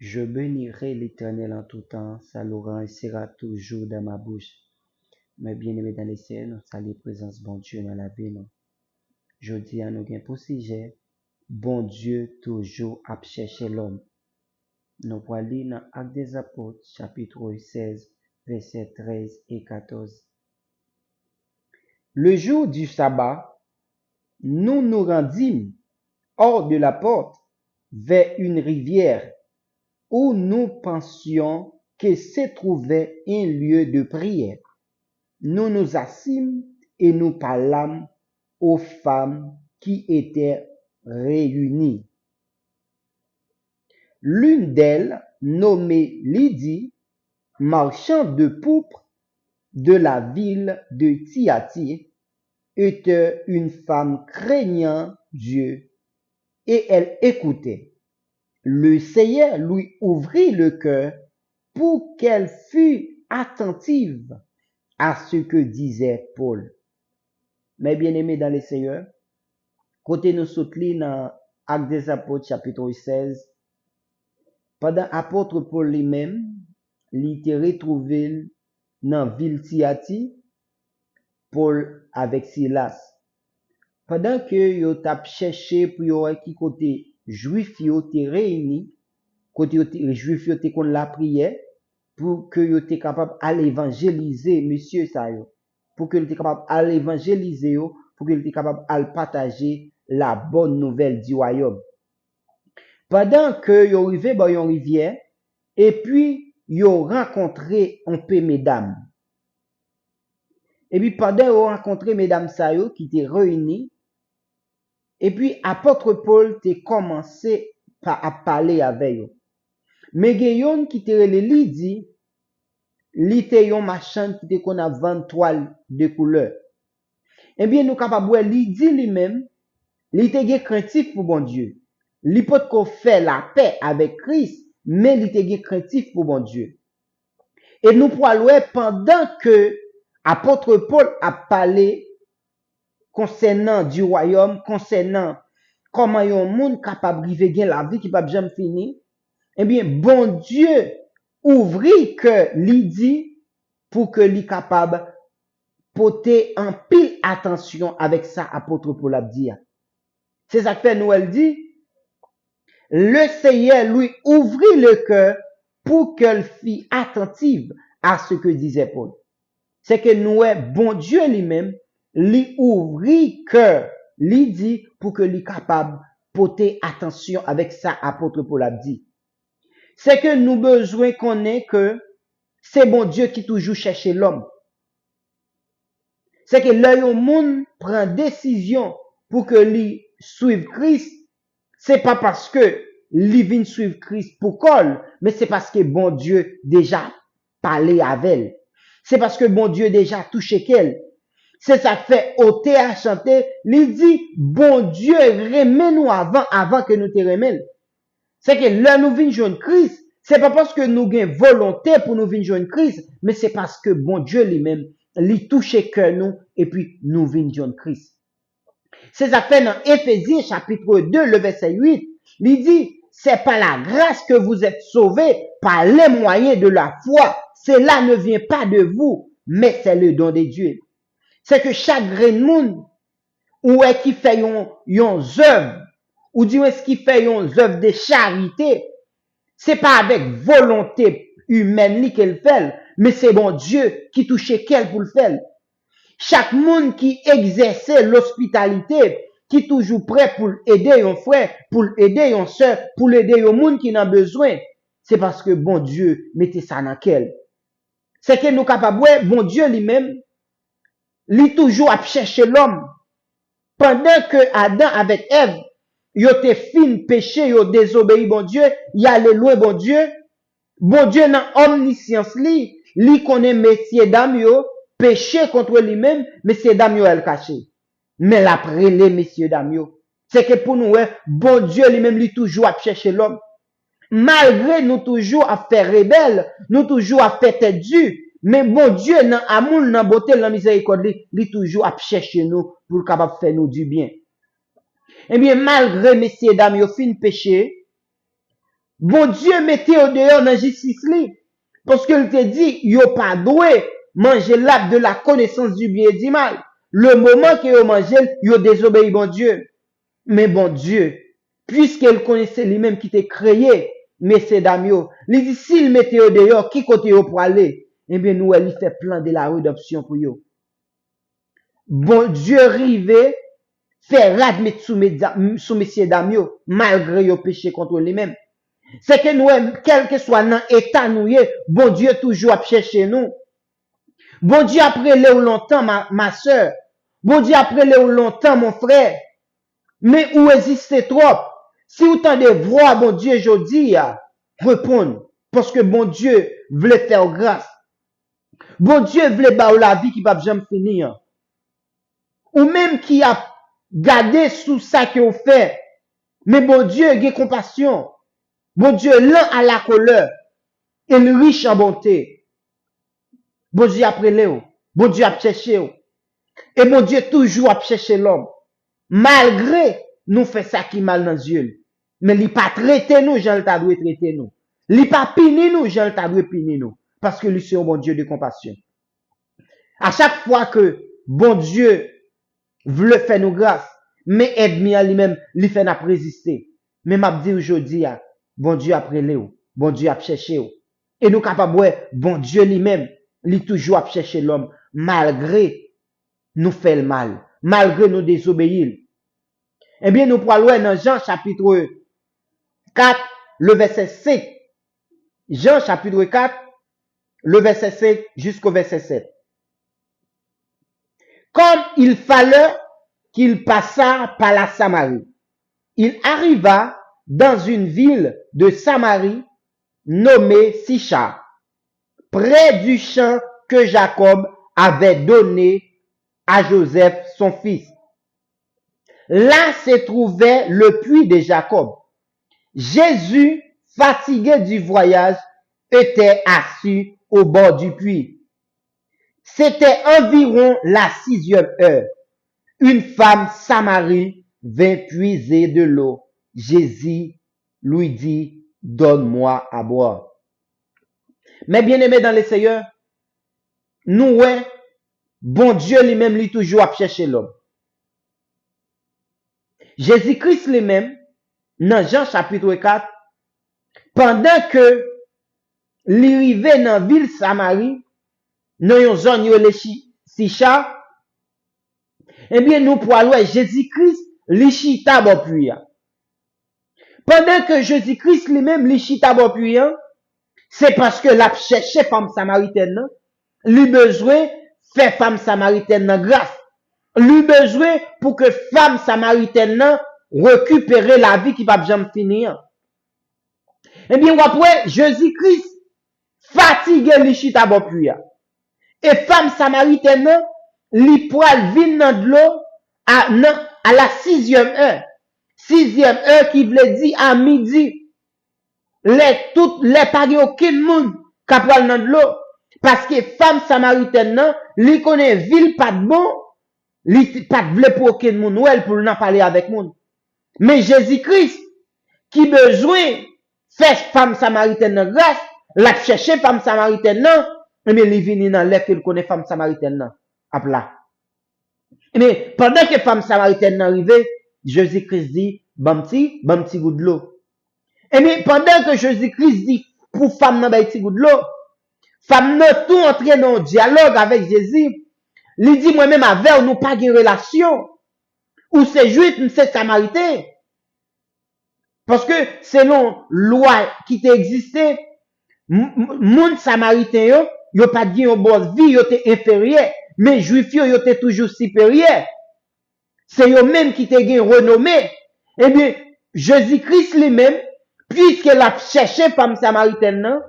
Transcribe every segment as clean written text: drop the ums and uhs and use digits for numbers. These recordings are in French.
Je bénirai l'Éternel en tout temps, sa louange sera toujours dans ma bouche. Mes bien-aimés dans les cieux, nous saluons présence bon Dieu dans la vie. Je dis à nous gain pour sujet, bon Dieu toujours à chercher l'homme. Nous allons lire dans Actes des Apôtres, chapitre 16, versets 13 et 14. Le jour du sabbat, nous nous rendîmes hors de la porte vers une rivière où nous pensions que se trouvait un lieu de prière. Nous nous assîmes et nous parlâmes aux femmes qui étaient réunies. L'une d'elles, nommée Lydie, marchand de pourpre de la ville de Thyatire, était une femme craignant Dieu et elle écoutait. Le Seigneur lui ouvrit le cœur pour qu'elle fût attentive à ce que disait Paul. Mes bien-aimés dans le Seigneur, côté nous soutenons dans Actes des Apôtres chapitre 16, pendant apôtre Paul lui-même, il était retrouvé dans la ville Thyatire, Paul avec Silas. Pendant que yo t'a cherché pour yo qui côté juif yo te réuni, côté juif yo te kon la prière pour que yo te capable à évangéliser monsieur ça yo, pour que yo te capable à évangéliser yo, pour que yo te capable à partager la bonne nouvelle du royaume. Pendant que yo arrivé dans une rivière et puis yo rencontré un peu mesdames. Et puis pendant yo rencontré mesdames ça yo qui étaient réunies. Et puis, apôtre Paul t'a commencé à parler avec eux. Mais Guillaume qui te relé Lydie, li te yon machin qui te qu'on a 23 de couleurs. Eh bien, nous capable Lydie lui-même, li te gen craintif pour bon Dieu. Li peut qu'on fait la paix avec Christ, mais li te gen craintif pour bon Dieu. Et nous pourrons pendant que apôtre Paul a parlé concernant du royaume, concernant comment yon monde capable de vivre la vie qui va jamais finir, eh bien, bon Dieu ouvrit que Lydie pour que li capable porter en pile attention avec ça apôtre Paul a dit. C'est ça que fait nous elle dit, le Seigneur lui ouvrit le cœur pour qu'elle fût attentive à ce que disait Paul. C'est que nous, bon Dieu lui-même, lui ouvrit cœur, lui dit pour que lui capable porter attention avec ça apôtre Paul a dit. C'est que nous besoin qu'on ait que c'est bon Dieu qui toujours cherche l'homme. C'est que l'œil au monde prend décision pour que lui suive Christ. C'est pas parce que lui vient suivre Christ pour col, mais c'est parce que bon Dieu déjà parlé avec elle. C'est parce que bon Dieu déjà touché qu'elle. C'est ça que fait ôter à chanter. Il dit, bon Dieu, remets-nous avant que nous te remèl. C'est que là, nous venons joindre Christ. C'est pas parce que nous avons volonté pour nous venir joindre Christ, mais c'est parce que bon Dieu lui-même, lui touche que nous, et puis nous venons joindre Christ. C'est ça que fait dans Éphésiens chapitre 2, le verset 8. Il dit, c'est par la grâce que vous êtes sauvés, par les moyens de la foi. Cela ne vient pas de vous, mais c'est le don de Dieu. C'est que chaque grain de monde, ou est qui fait yon œuvre, ou dit est-ce qui fait yon œuvre de charité, c'est pas avec volonté humaine qu'elle fait, mais c'est bon Dieu qui touche qu'elle pour le faire. Chaque monde qui exerce l'hospitalité, qui toujours prêt pour aider un frère, pour aider une soeur, pour aider un monde qui n'a besoin, c'est parce que bon Dieu mettait ça dans qu'elle. C'est que nous capables, bon Dieu lui-même, lui toujours à chercher l'homme. Pendant que Adam avec Ève, yo te fin péché, yo désobéi bon Dieu, y allé loin bon Dieu dans omniscience li connaît messieurs dames yo, péché contre lui-même, messieurs dames yo elle caché. Mais l'après les messieurs dames yo, c'est que pour nous, bon Dieu lui-même lui toujours à chercher l'homme. Malgré nous toujours à faire rebelle, nous toujours à faire tête dure, mais bon Dieu, dans amour, dans beauté, dans miséricorde, lui toujours à chercher nous pour capable faire nous du bien. Eh bien, malgré messieurs dames, yo fin péché, Bon Dieu mettez au dehors dans justice li. Parce qu'il te dit, yo pas doué manger l'arbre de la connaissance du bien et du mal. Le moment que yo mangé, yo désobéi bon Dieu. Mais bon Dieu, puisqu'il connaissait lui-même qui t'a créé, mais c'est Damio, il dit, s'il mettait au dehors, qui côté yo pour aller? Eh bien, nous, il fait plan de la rédemption pour yo. Bon Dieu rivé, fait admettre sous messieurs Damio, malgré yo péché contre lui-même. C'est que nous, quel que soit dans l'état nous, bon Dieu toujours a cherché nous. Bon Dieu après le longtemps, ma soeur. Bon Dieu après le longtemps, mon frère. Mais où existe trop? Si vous tendez voir bon Dieu aujourd'hui, répondre. Parce que bon Dieu voulait faire grâce. Bon Dieu voulait ba la vie qui va jamais finir. Ou même qui a gardé sous ça que vous fait. Mais bon Dieu a compassion. Bon Dieu lent à la colère. Et riche en bonté. Bon Dieu après Léo. Bon Dieu a cherché. Et bon Dieu toujours a cherché l'homme. Malgré nous fait ça qui mal dans les yeux. Mais il pas traité nous, Jean le doit traiter nous. Il pas puni nous, Jean le doit punir nous. Parce que lui c'est un bon Dieu de compassion. À chaque fois que bon Dieu veut faire nous grâce, mais ennemi à lui-même, il fait n'a résister. Mais m'a dit aujourd'hui, bon Dieu après Léo, bon Dieu a cherché. Et nous capables, bon Dieu lui-même, il toujours a cherché l'homme, malgré nous fait le mal, malgré nous désobéir. Eh bien, nous pourrons voir dans Jean chapitre 4, le verset 5. Jean chapitre 4, le verset 5 jusqu'au verset 7. Comme il fallait qu'il passât par la Samarie, il arriva dans une ville de Samarie nommée Sichar, près du champ que Jacob avait donné à Joseph, son fils. Là se trouvait le puits de Jacob. Jésus, fatigué du voyage, était assis au bord du puits. C'était environ la 6e heure. Une femme samarie vint puiser de l'eau. Jésus lui dit, donne-moi à boire. Mais bien aimé dans le Seigneur, nous, ouais, bon Dieu lui-même, lui toujours à chercher l'homme. Jésus-Christ lui-même, dans Jean chapitre 4, pendant que l'arrivée dans la ville Samarie, dans une zone de Sichar, eh bien, nous pour aller Jésus-Christ, l'Ichita bon puits. Pendant que Jésus-Christ lui-même, l'Ichita bon puits, c'est parce que l'a cherché femme samaritaine, lui besoin fait femme samaritaine grâce. Lui besoin pour que femme samaritaine récupère la vie qui va jamais finir. Eh bien, après, Jésus-Christ fatigué l'Ichita bon puits. Et femme samaritaine, li poil vin dans de l'eau à la 6e heure. 6e heure qui veut dire à midi. Les pas aucun monde qui poil dans de l'eau. Parce que femme samaritaine, li connaît ville pas de bon, li pas de vle pour aucun monde, ou elle pour n'en parler avec monde. Mais Jésus-Christ, qui besoin faire femme samaritaine grâce, la chercher femme samaritaine, mais il vient dans l'air qu'il connaît femme samaritaine à plat. Mais pendant que femme samaritaine arrivée, Jésus-Christ dit, bamti goût de l'eau. Et mais pendant que Jésus-Christ dit, pour femme nan petit goût de l'eau, femme nan tout entrer dans un dialogue avec Jésus, il dit moi-même avec nous pas de relation. Ou c'est juif, ou c'est samaritain. Parce que selon loi qui existait, moun samaritain yo pas dit en bonne vie, yo te inférieur, mais juif yo te toujours supérieur. C'est eux même qui te gen renommé. Eh bien, Jésus-Christ lui-même, puisqu'il a cherché femme samaritaine,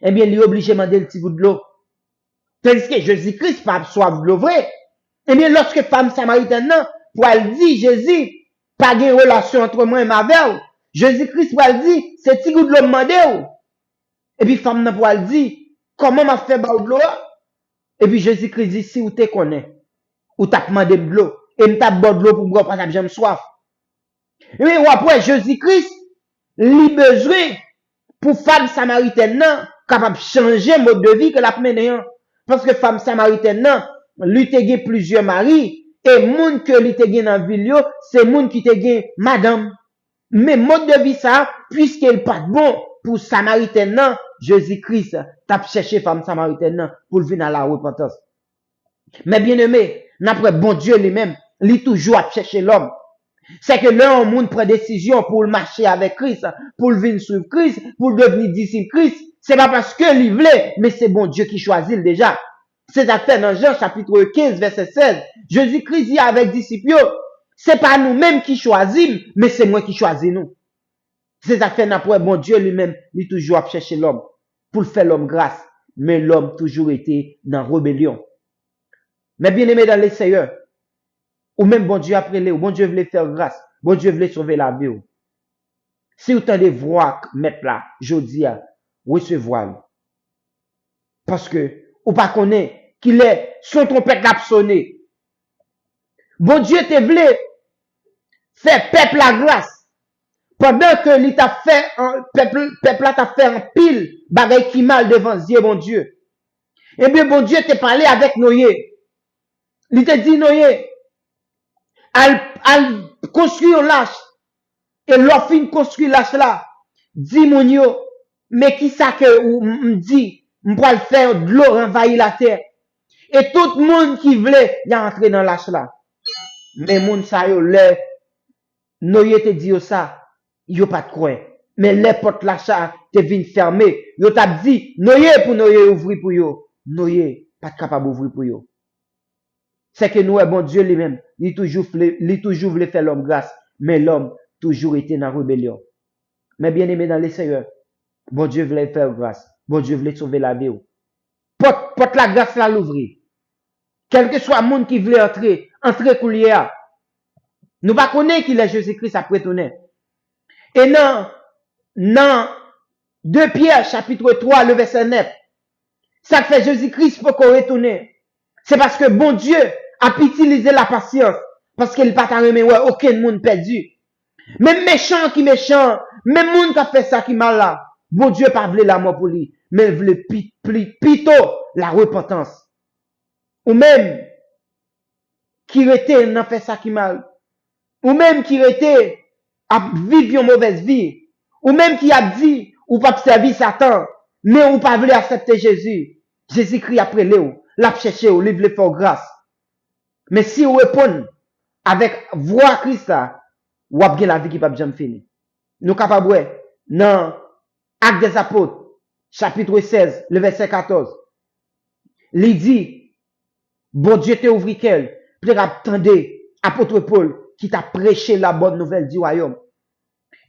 eh bien, il est obligé de demander le petit bout de l'eau. Tandis que Jésus-Christ pas soif de l'eau vrai. Eh bien, lorsque femme samaritaine, pour elle dit, Jésus, pas de relation entre moi et ma mère, Jésus-Christ pour elle dit, c'est petit bout de l'eau demandé. Et puis, femme pour elle dit, comment m'a fait de l'eau? Et puis, Jésus-Christ dit, si vous te connaissez, ou t'as demandé de l'eau, et m't'a boire de l'eau pour boire parce que j'aime soif. Et puis, après, Jésus-Christ, li besoin pour femme samaritaine nan capable changer mode de vie que la mené. Parce que femme samaritaine nan, lui te gen plusieurs maris et moun que li te gen dans ville yo, c'est moun qui te gen madame. Mais mode de vie ça, puisqu'il pas bon pour samaritaine nan, Jésus-Christ t'a cherché femme samaritaine nan pour venir à la repentance. Mais bien aimé, n'après bon Dieu lui-même, lui toujours à chercher l'homme. C'est que là, on monde prend décision pour marcher avec Christ, pour venir suivre Christ, pour devenir disciple Christ. C'est pas parce que lui voulait, mais c'est bon Dieu qui choisit déjà. C'est ça fait dans Jean chapitre 15, verset 16. Jésus-Christ dit avec disciples, c'est pas nous-mêmes qui choisissons, mais c'est moi qui choisis nous. C'est ça fait n'après bon Dieu lui-même, il toujours à chercher l'homme, pour faire l'homme grâce. Mais l'homme toujours été dans rébellion. Mais bien aimé dans les Seigneurs, ou même bon Dieu après les, ou bon Dieu voulait faire grâce, bon Dieu voulait sauver la vie. Si vous entendez voir mettre là, je dis à recevoir. Parce que, ou pas connaît qu'il est son trompette l'a sonné. Bon Dieu te voulait faire peuple la grâce. Pendant que il t'a fait, peuple là t'a fait un pile, bagaille qui mal devant Dieu, bon Dieu. Eh bien, bon Dieu t'a parlé avec Noé. Il t'a dit, Noé, al construire un lâche. Et l'on fin construire lâche là. Dis mon yo, mais qui ça que ou m'dit, m'poil faire de l'eau envahir la terre. Et tout le monde qui voulait, y a entré dans lâche là. Mais moun sa yo, le, Noé te dit ça, yo pas de quoi. Mais les portes lâche te vin fermé. Yo t'a dit, Noé pour Noé ouvrir pour yo. Noé, pas capable d'ouvrir pour yo. C'est que nous, bon Dieu lui-même, il toujours voulait faire l'homme grâce, mais l'homme toujours était dans la rébellion. Mais bien aimé dans les Seigneurs, bon Dieu voulait faire grâce, bon Dieu voulait sauver la vie. Porte la grâce là l'ouvrir. Quel que soit le monde qui voulait entrer coulier. Nous pas connaître qu'il est Jésus-Christ après tourner. Et non, 2 Pierre chapitre 3, le verset 9, ça fait Jésus-Christ pour qu'on retourne. C'est parce que bon Dieu a utilisé la patience. Parce qu'il pas remet ouais, aucun monde perdu. Même méchant qui méchant, même monde qui a fait ça qui mal là. Bon Dieu pas voulu la mort pour lui, mais il voulait plutôt la repentance. Ou même qui était n'a fait ça qui mal. Ou même qui était à vivre une mauvaise vie. Ou même qui a dit ou pas servir Satan, mais ou pas voulu accepter Jésus. Jésus-Christ après Léo. L'a cherché ou livre les fort grâce. Mais si vous répondez avec voix Christ, vous avez la vie qui va jamais finir. Nous capables, dans Actes des Apôtres, chapitre 16, le verset 14, il dit, bon Dieu t'a ouvert qu'elle, puis attendez, apôtre Paul, qui t'a prêché la bonne nouvelle du royaume.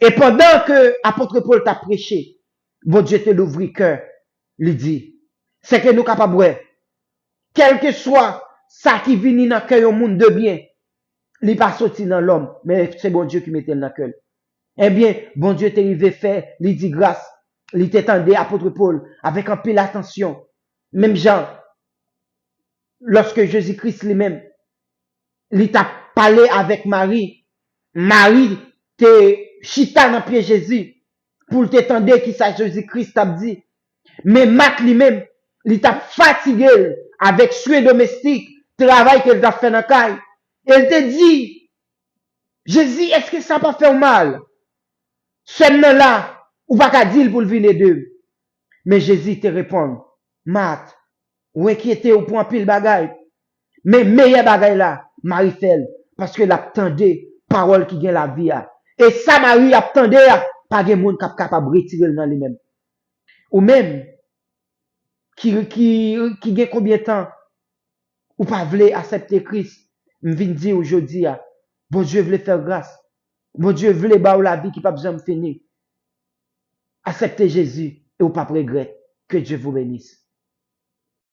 Et pendant que apôtre Paul t'a prêché, bon Dieu t'a ouvert cœur, il dit, c'est que nous capables, quel que soit ça qui vient dans le cœur au monde de bien, il n'est pas sorti dans l'homme, mais c'est bon Dieu qui mettait dans le cœur. Eh bien, bon Dieu t'est arrivé faire, il dit grâce, il t'étendait apôtre Paul, avec un peu l'attention. Même Jean, lorsque Jésus-Christ lui-même, il t'a parlé avec Marie, Marie t'est chita dans pied Jésus, pour t'étendre qui ça Jésus-Christ t'a dit. Mais Marc lui-même, il t'a fatigué avec soins domestiques, travail qu'il t'a fait dans la caille. Il te dit, Jésus, est-ce que ça pas fait mal? Seulement là, ou pas qu'à dire pour le venir d'eux. Mais Jésus te répond, Marthe, ou inquiété au point pile bagaille. Mais meilleur bagaille là, Marie fait, parce que l'attendait, parole qui gagne la vie. Et ça, Marie attendait, pas de monde capable de retirer dans lui-même. Ou même, qui gagne combien de temps, ou pas voulait accepter Christ, m'vin dire aujourd'hui, bon Dieu voulait faire grâce. Bon Dieu voulait ba la vie qui pas besoin de finir. Acceptez Jésus et ou pas regret. Que Dieu vous bénisse.